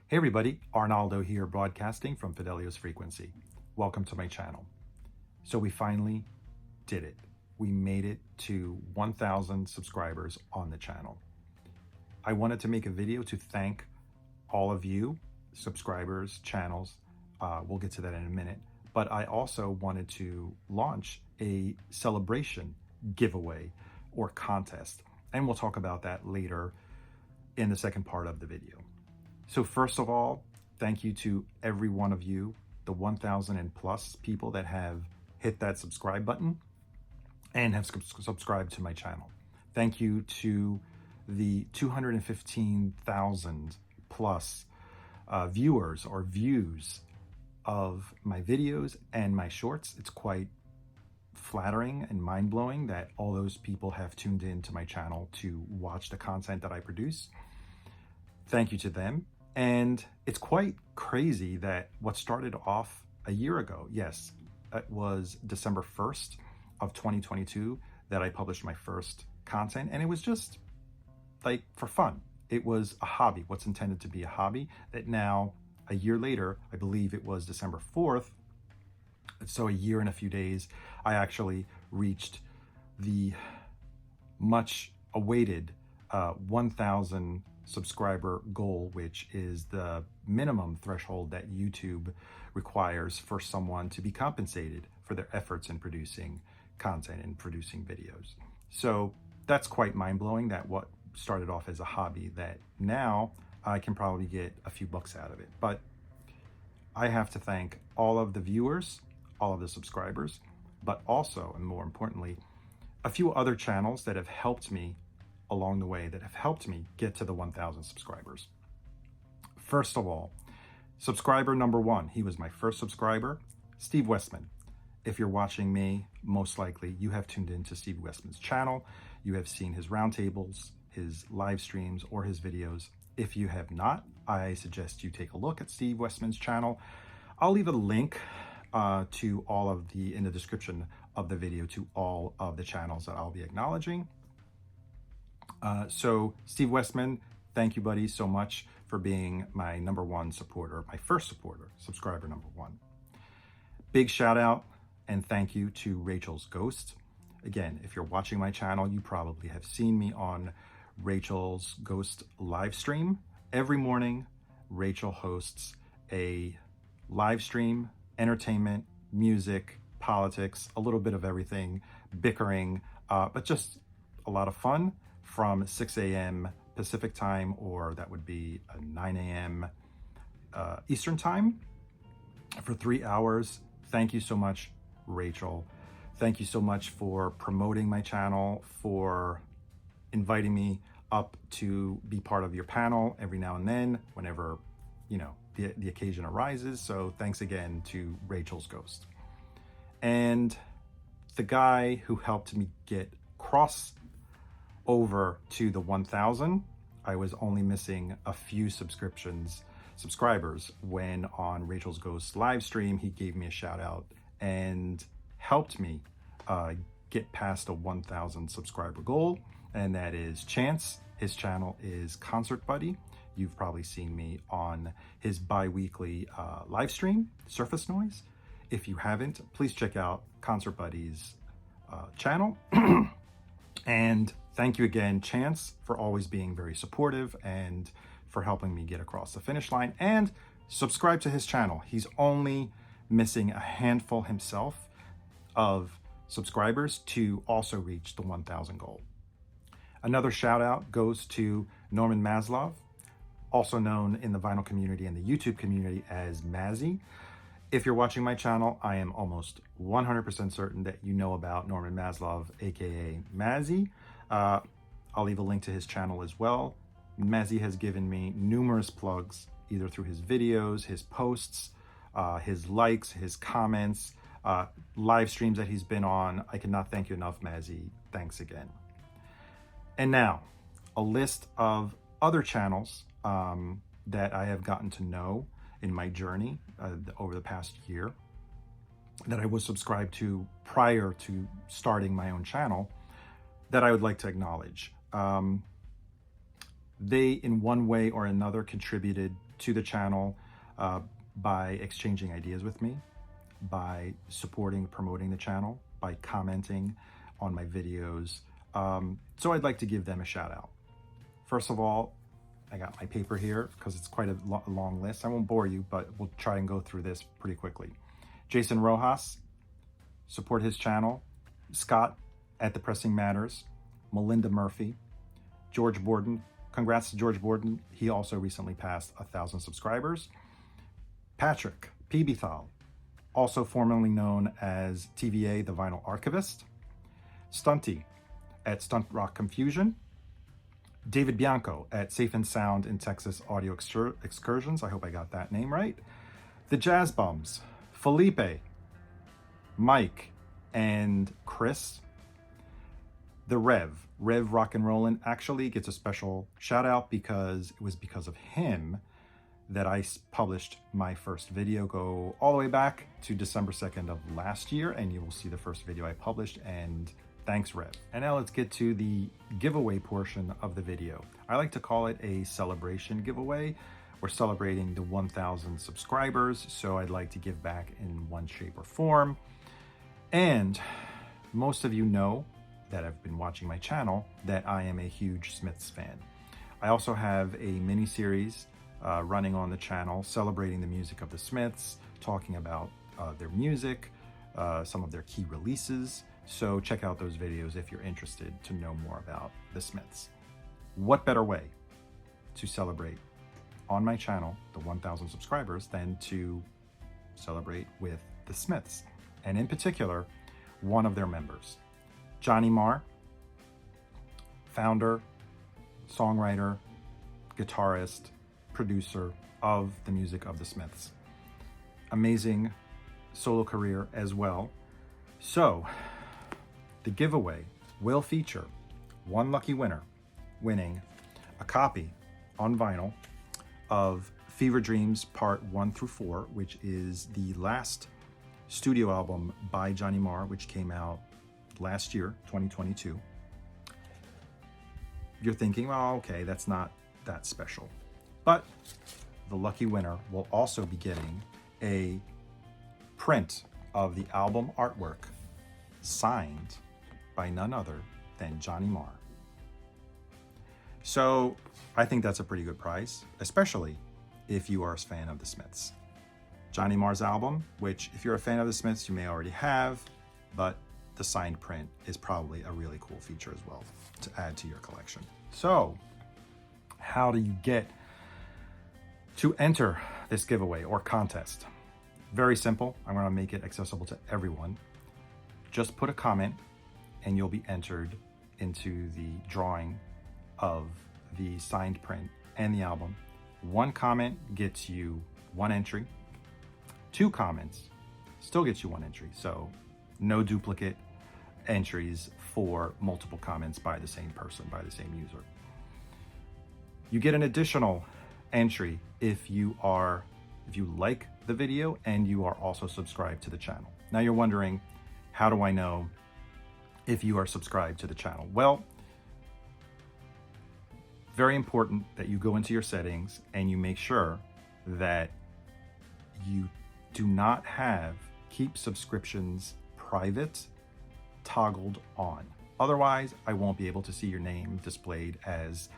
Hey everybody, Arnaldo here broadcasting from Fidelios Frequency. Welcome to my channel. So we finally did it. We made it to 1,000 subscribers on the channel. I wanted to make a video to thank all of you, subscribers, channels. We'll get to that in a minute. But I also wanted to launch a celebration giveaway or contest. And we'll talk about that later in the second part of the video. So first of all, thank you to every one of you, the 1,000 and plus people that have hit that subscribe button and have subscribed to my channel. Thank you to the 215,000 plus viewers or views of my videos and my shorts. It's quite flattering and mind-blowing that all those people have tuned in to my channel to watch the content that I produce. Thank you to them. And it's quite crazy that what started off a year ago, yes, it was December 1st of 2022 that I published my first content, and it was just like for fun. It was a hobby, what's intended to be a hobby, that now a year later, I believe it was December 4th, so a year and a few days, I actually reached the much awaited 1,000 subscriber goal, which is the minimum threshold that YouTube requires for someone to be compensated for their efforts in producing content and producing videos. So that's quite mind-blowing that what started off as a hobby, that now I can probably get a few bucks out of it. But I have to thank all of the viewers, all of the subscribers, but also, and more importantly, a few other channels that have helped me along the way, that have helped me get to the 1,000 subscribers. First of all, subscriber number one, he was my first subscriber, Steve Westman. If you're watching me, most likely you have tuned into Steve Westman's channel. You have seen his roundtables, his live streams, or his videos. If you have not, I suggest you take a look at Steve Westman's channel. I'll leave a link to all of in the description of the video to all of the channels that I'll be acknowledging. So Steve Westman, thank you, buddy, so much for being my number one supporter, my first supporter, subscriber number one. Big shout out and thank you to Rachel's Ghost. Again, if you're watching my channel, you probably have seen me on Rachel's Ghost live stream. Every morning, Rachel hosts a live stream, entertainment, music, politics, a little bit of everything, bickering, but just a lot of fun, from 6 a.m. Pacific time, or that would be 9 a.m. Eastern time, for 3 hours. Thank you so much, Rachel. Thank you so much for promoting my channel, for inviting me up to be part of your panel every now and then, whenever, you know, the occasion arises. So thanks again to Rachel's Ghost. And the guy who helped me get over to the 1,000, I was only missing a few subscribers when on Rachel's Ghost live stream, he gave me a shout out and helped me get past a 1,000 subscriber goal. And that is Chance. His channel is Concert Buddy. You've probably seen me on his bi-weekly live stream, Surface Noise. If you haven't, please check out Concert Buddy's channel. And thank you again, Chance, for always being very supportive and for helping me get across the finish line. And subscribe to his channel. He's only missing a handful himself of subscribers to also reach the 1,000 goal. Another shout out goes to Norman Maslov, also known in the vinyl community and the YouTube community as Mazzy. If you're watching my channel, I am almost 100% certain that you know about Norman Maslov, aka Mazzy. I'll leave a link to his channel as well. Mazzy has given me numerous plugs, either through his videos, his posts, his likes, his comments, live streams that he's been on. I cannot thank you enough, Mazzy. Thanks again. And now, a list of other channels that I have gotten to know in my journey over the past year, that I was subscribed to prior to starting my own channel, that I would like to acknowledge. They, in one way or another, contributed to the channel by exchanging ideas with me, by supporting, promoting the channel, by commenting on my videos. So I'd like to give them a shout out. First of all, I got my paper here because it's quite a long list. I won't bore you, but we'll try and go through this pretty quickly. Jason Rojas, support his channel. Scott at The Pressing Matters. Melinda Murphy. George Borden. Congrats to George Borden. He also recently passed 1,000 subscribers. Patrick P. Bethal, also formerly known as TVA, the Vinyl Archivist. Stunty at Stunt Rock Confusion. David Bianco at Safe and Sound in Texas Audio Excursions. I hope I got that name right. The Jazz Bums, Felipe, Mike, and Chris. The Rev Rock and Rollin' actually gets a special shout out because it was because of him that I published my first video. Go all the way back to December 2nd of last year, and you will see the first video I published, and thanks, Rev. And now let's get to the giveaway portion of the video. I like to call it a celebration giveaway. We're celebrating the 1,000 subscribers, so I'd like to give back in one shape or form. And most of you know that have been watching my channel that I am a huge Smiths fan. I also have a mini series running on the channel celebrating the music of the Smiths, talking about their music, some of their key releases. So check out those videos if you're interested to know more about the Smiths. What better way to celebrate on my channel the 1,000 subscribers than to celebrate with the Smiths, and in particular, one of their members, Johnny Marr, founder, songwriter, guitarist, producer of the music of the Smiths. Amazing solo career as well. So the giveaway will feature one lucky winner winning a copy on vinyl of Fever Dreams Part 1 through 4, which is the last studio album by Johnny Marr, which came out last year, 2022. You're thinking, well, okay, that's not that special. But the lucky winner will also be getting a print of the album artwork signed by none other than Johnny Marr. So I think that's a pretty good prize, especially if you are a fan of the Smiths. Johnny Marr's album, which if you're a fan of the Smiths, you may already have, but the signed print is probably a really cool feature as well to add to your collection. So how do you get to enter this giveaway or contest? Very simple. I'm going to make it accessible to everyone. Just put a comment and you'll be entered into the drawing of the signed print and the album. One comment gets you one entry. 2 comments still gets you one entry. So no duplicate entries for multiple comments by the same person, by the same user. You get an additional entry if you like the video and you are also subscribed to the channel. Now you're wondering, how do I know if you are subscribed to the channel? Well, very important that you go into your settings and you make sure that you do not have keep subscriptions private toggled on. Otherwise, I won't be able to see your name displayed as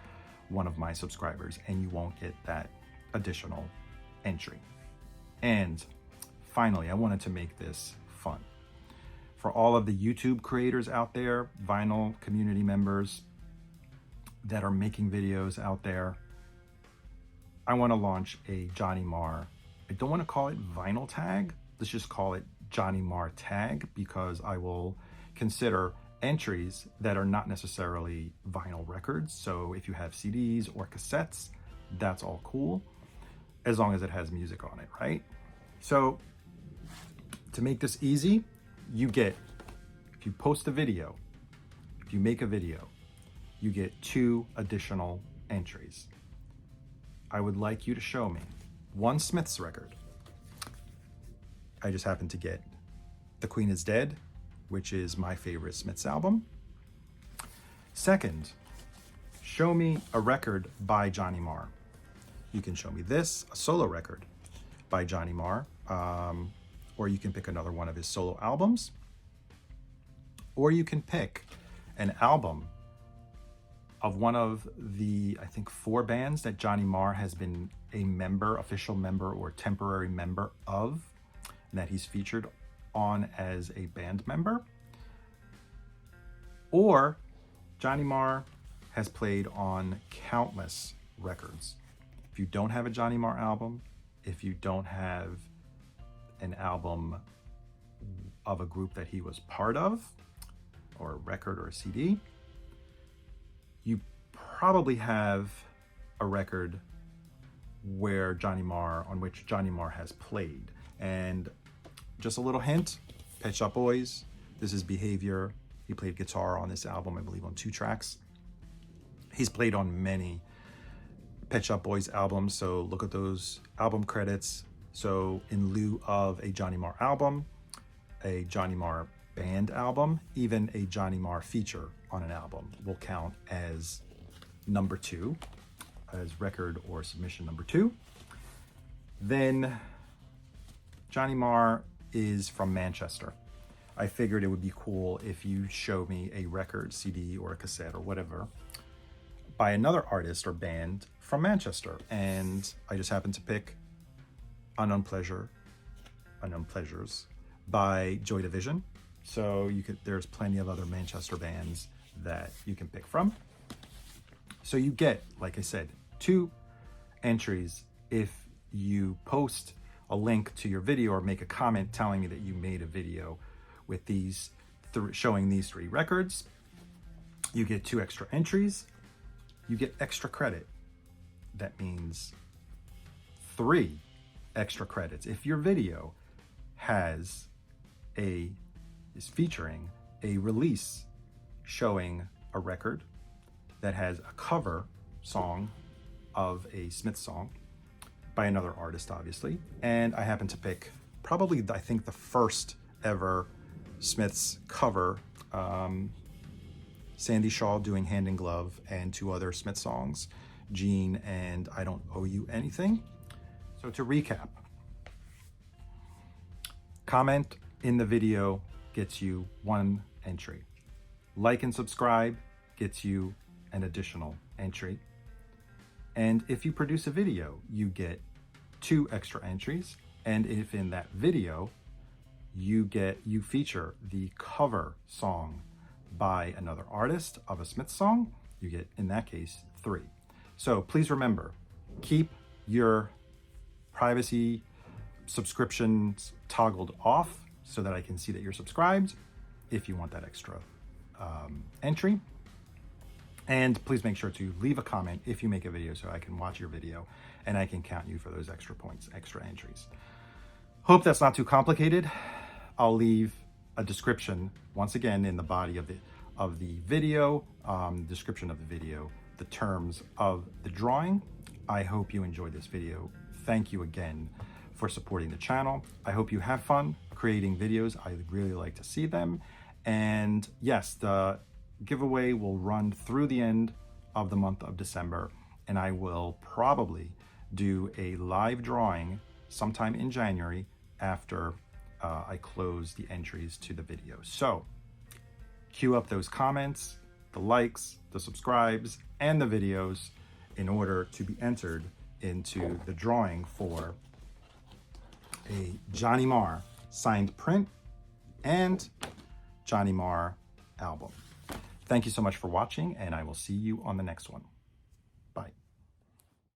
one of my subscribers and you won't get that additional entry. And finally, I wanted to make this fun. For all of the YouTube creators out there, vinyl community members that are making videos out there, I want to launch a Johnny Marr. I don't want to call it vinyl tag. Let's just call it Johnny Marr tag, because I will consider entries that are not necessarily vinyl records. So if you have CDs or cassettes, that's all cool, as long as it has music on it, right? So to make this easy, you get, if you post a video, if you make a video, you get 2 additional entries. I would like you to show me one Smiths record. I just happened to get The Queen is Dead, which is my favorite Smiths album. Second, show me a record by Johnny Marr. You can show me this, a solo record by Johnny Marr, or you can pick another one of his solo albums, or you can pick an album of one of the, I think, 4 bands that Johnny Marr has been a member, official member, or temporary member of, and that he's featured on as a band member. Or Johnny Marr has played on countless records. If you don't have a Johnny Marr album, if you don't have an album of a group that he was part of, or a record or a CD, you probably have a record on which Johnny Marr has played. And just a little hint, Pet Shop Boys, this is Behavior. He played guitar on this album, I believe on 2 tracks. He's played on many Pet Shop Boys albums, so look at those album credits. So in lieu of a Johnny Marr album, a Johnny Marr band album, even a Johnny Marr feature on an album will count as number 2, as record or submission number 2. Then Johnny Marr is from Manchester. I figured it would be cool if you show me a record, CD, or a cassette or whatever by another artist or band from Manchester. And I just happened to pick Unknown Pleasures by Joy Division. So there's plenty of other Manchester bands that you can pick from. So you get, like I said, 2 entries if you post a link to your video or make a comment telling me that you made a video with these showing these 3 records. You get 2 extra entries. You get extra credit. That means 3 extra credits. If your video is featuring a release showing a record that has a cover song of a Smith song by another artist, obviously, and I happen to pick probably, I think, the first ever Smiths cover, Sandy Shaw doing Hand in Glove, and 2 other Smith songs, Gene and I Don't Owe You Anything. So to recap, comment in the video gets you 1 entry. Like and subscribe gets you an additional entry. And if you produce a video, you get 2 extra entries. And if in that video you feature the cover song by another artist of a Smith song, you get, in that case, 3. So please remember, keep your privacy subscriptions toggled off so that I can see that you're subscribed if you want that extra entry. And please make sure to leave a comment if you make a video so I can watch your video and I can count you for those extra points, extra entries. Hope that's not too complicated. I'll leave a description once again in the body of the video, description of the video, the terms of the drawing. I hope you enjoyed this video. Thank you again for supporting the channel. I hope you have fun creating videos. I really like to see them. And yes, the giveaway will run through the end of the month of December, and I will probably do a live drawing sometime in January after I close the entries to the video. So queue up those comments, the likes, the subscribes, and the videos in order to be entered into the drawing for a Johnny Marr signed print and Johnny Marr album. Thank you so much for watching, and I will see you on the next one. Bye.